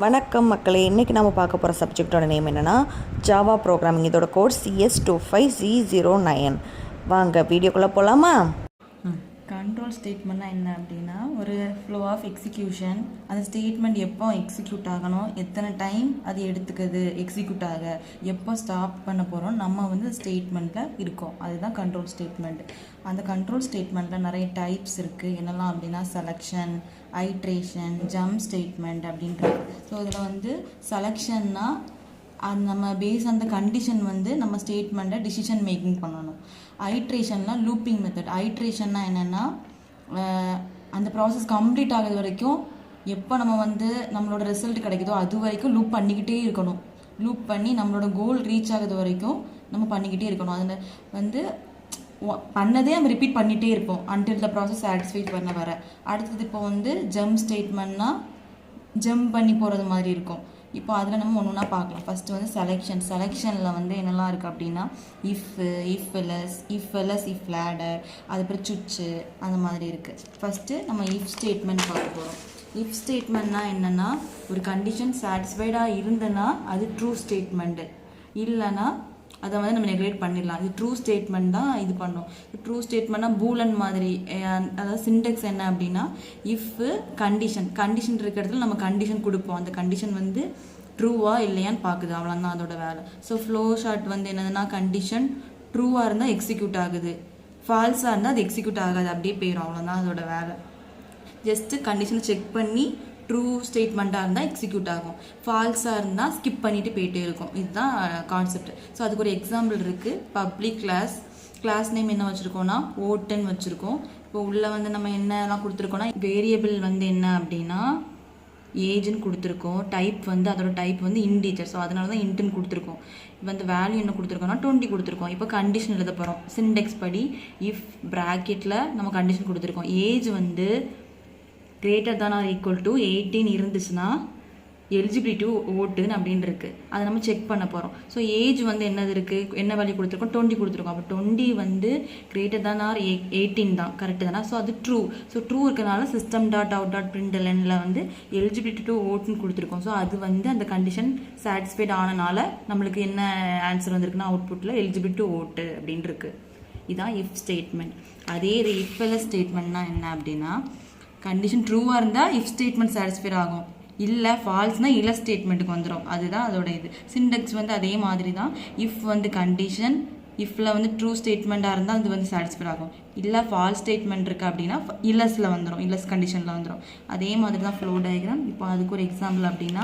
வணக்கம் மக்களே, இன்றைக்கி நம்ம பார்க்க போகிற சப்ஜெக்டோட நேம் என்னென்னா ஜாவா ப்ரோக்ராமிங். இதோட கோட் CS25C09. வாங்க வீடியோக்குள்ளே போகலாமா? கண்ட்ரோல் ஸ்டேட்மெண்ட்னா என்ன அப்படின்னா, ஒரு ஃப்ளோ ஆஃப் எக்ஸிக்யூஷன். அந்த ஸ்டேட்மெண்ட் எப்போ எக்ஸிக்யூட் ஆகணும், எத்தனை டைம் அது எடுத்துக்குது எக்ஸிக்யூட் ஆக, எப்போ ஸ்டாப் பண்ண போகிறோம் நம்ம வந்து ஸ்டேட்மெண்ட்டில் இருக்கோம். அதுதான் கண்ட்ரோல் ஸ்டேட்மெண்ட். அந்த கண்ட்ரோல் ஸ்டேட்மெண்ட்டில் நிறைய டைப்ஸ் இருக்குது. என்னெல்லாம் அப்படின்னா செலெக்ஷன், ஐட்ரேஷன், ஜம்ப் ஸ்டேட்மெண்ட் அப்படின்றது. ஸோ இதில் வந்து செலெக்ஷன்னா அது நம்ம பேஸ் அந்த கண்டிஷன் வந்து நம்ம ஸ்டேட்மெண்ட்டை டிசிஷன் மேக்கிங் பண்ணணும். ஐட்ரேஷன்லாம் லூப்பிங் மெத்தட். ஐட்ரேஷன்னா என்னென்னா, அந்த ப்ராசஸ் கம்ப்ளீட் ஆகிறது வரைக்கும் எப்போ நம்ம வந்து நம்மளோட ரிசல்ட் கிடைக்குதோ அது வரைக்கும் லூப் பண்ணிக்கிட்டே இருக்கணும். லூப் பண்ணி நம்மளோட கோல் ரீச் ஆகுது வரைக்கும் நம்ம பண்ணிக்கிட்டே இருக்கணும். அதில் வந்து பண்ணதே நம்ம ரிப்பீட் பண்ணிகிட்டே இருப்போம் அன்டில் த ப்ராசஸ் சாட்டிஸ்ஃபைட் பண்ண வர. அடுத்தது இப்போ வந்து ஜம்ப் ஸ்டேட்மெண்ட்னா ஜம்ப் பண்ணி போகிறது மாதிரி இருக்கும். இப்போ அதில் நம்ம ஒன்று ஒன்றா பார்க்கலாம். ஃபஸ்ட்டு வந்து செலெக்ஷனில் வந்து என்னெல்லாம் இருக்குது அப்படின்னா இஃப் எல்ஸ் லேடர், அதுக்கப்புறம் சுவிட்சு, அந்த மாதிரி இருக்குது. ஃபஸ்ட்டு நம்ம இஃப் ஸ்டேட்மெண்ட் பார்க்க போகிறோம். இஃப் ஸ்டேட்மெண்ட்னா என்னென்னா, ஒரு கண்டிஷன் சாட்டிஸ்ஃபைடாக இருந்ததுன்னா அது ட்ரூ ஸ்டேட்மெண்ட்டு, இல்லைன்னா அதை வந்து நம்ம நெக்லேட் பண்ணிடலாம். இது ட்ரூ ஸ்டேட்மெண்ட் தான் இது பண்ணோம். ட்ரூ ஸ்டேட்மெண்ட்னா பூலன் மாதிரி. அதாவது சின்டெக்ஸ் என்ன அப்படின்னா, இஃப் கண்டிஷன் இருக்கிற இடத்துல நம்ம கண்டிஷன் கொடுப்போம். அந்த கண்டிஷன் வந்து ட்ரூவா இல்லையான்னு பார்க்குது, அவ்வளோதான் அதோட வேலை. ஸோ ஃப்ளோ ஷார்ட் வந்து என்னதுன்னா, கண்டிஷன் ட்ரூவாக இருந்தால் எக்ஸிக்யூட் ஆகுது, ஃபால்ஸாக இருந்தால் அது எக்ஸிக்யூட் ஆகாது, அப்படியே போயிடும், அவ்வளோதான் அதோட வேலை. ஜஸ்ட்டு கண்டிஷனை செக் பண்ணி ட்ரூ ஸ்டேட்மெண்ட்டாக இருந்தால் எக்ஸிக்யூட் ஆகும், ஃபால்ஸாக இருந்தால் ஸ்கிப் பண்ணிவிட்டு போயிட்டே இருக்கும். இதுதான் கான்செப்ட். ஸோ அதுக்கு ஒரு எக்ஸாம்பிள் இருக்குது. பப்ளிக் கிளாஸ் நேம் என்ன வச்சுருக்கோன்னா ஓட்டுன்னு வச்சுருக்கோம். இப்போ உள்ளே வந்து நம்ம என்னெல்லாம் கொடுத்துருக்கோன்னா, வேரியபிள் வந்து என்ன அப்படின்னா ஏஜ்னு கொடுத்துருக்கோம். டைப் வந்து அதோட டைப் வந்து இன்டீஜர், ஸோ அதனால தான் இன்ட்டுன்னு கொடுத்துருக்கோம். இப்போ வந்து வேல்யூ என்ன கொடுத்துருக்கோம்னா 20 கொடுத்துருக்கோம். இப்போ கண்டிஷன் எழுத போகிறோம். சின்டெக்ஸ் படி இஃப் ப்ராக்கெட்டில் நம்ம கண்டிஷன் கொடுத்துருக்கோம். ஏஜ் வந்து greater than R equal to 18 இருந்துச்சுன்னா எலிஜிபிலிட்டி ஓட்டுன்னு அப்படின்னு இருக்குது. அதை நம்ம செக் பண்ண போகிறோம். ஸோ ஏஜ் வந்து என்னது இருக்குது, என்ன வேல்யூ கொடுத்துருக்கோம், 20 கொடுத்துருக்கோம். அப்போ 20 வந்து கிரேட்டர் தான் ஆர் 18 தான், கரெக்டு தானே? ஸோ அது ட்ரூ. ஸோ ட்ரூ இருக்கிறனால system.out.printlnல வந்து எலிஜிபிலிட்டி டு ஓட்டுன்னு கொடுத்துருக்கோம். ஸோ அது வந்து அந்த கண்டிஷன் சாட்டிஸ்ஃபைட் ஆனனால நம்மளுக்கு என்ன ஆன்சர் வந்திருக்குன்னா அவுட்புட்டில் எலிஜிபிலிட்டி டு ஓட்டு அப்படின்னு இருக்குது. இதுதான் இஃப் ஸ்டேட்மெண்ட். அதே இது இஃப் எல்ஸ் ஸ்டேட்மெண்ட்னா என்ன அப்படின்னா, கண்டிஷன் ட்ரூவாக இருந்தால் இஃப் ஸ்டேட்மெண்ட் சாட்டிஸ்ஃபை ஆகும், இல்லை ஃபால்ஸ்னால் இல்லை ஸ்டேட்மெண்ட்டுக்கு வந்துடும். அதுதான் அதோட இது. சின்டெக்ஸ் வந்து அதே மாதிரி தான். இஃப் வந்து கண்டிஷன், இஃப்பில் வந்து ட்ரூ ஸ்டேட்மெண்ட்டாக இருந்தால் அது வந்து சாட்டிஸ்ஃபை ஆகும், இல்லை ஃபால்ஸ் ஸ்டேட்மெண்ட் இருக்குது அப்படின்னா இல்லஸில் வந்துடும், இல்லஸ் கண்டிஷனில் வந்துடும். அதே மாதிரி தான் ஃப்ளோ டயக்ராம். இப்போ அதுக்கு ஒரு எக்ஸாம்பிள் அப்படின்னா,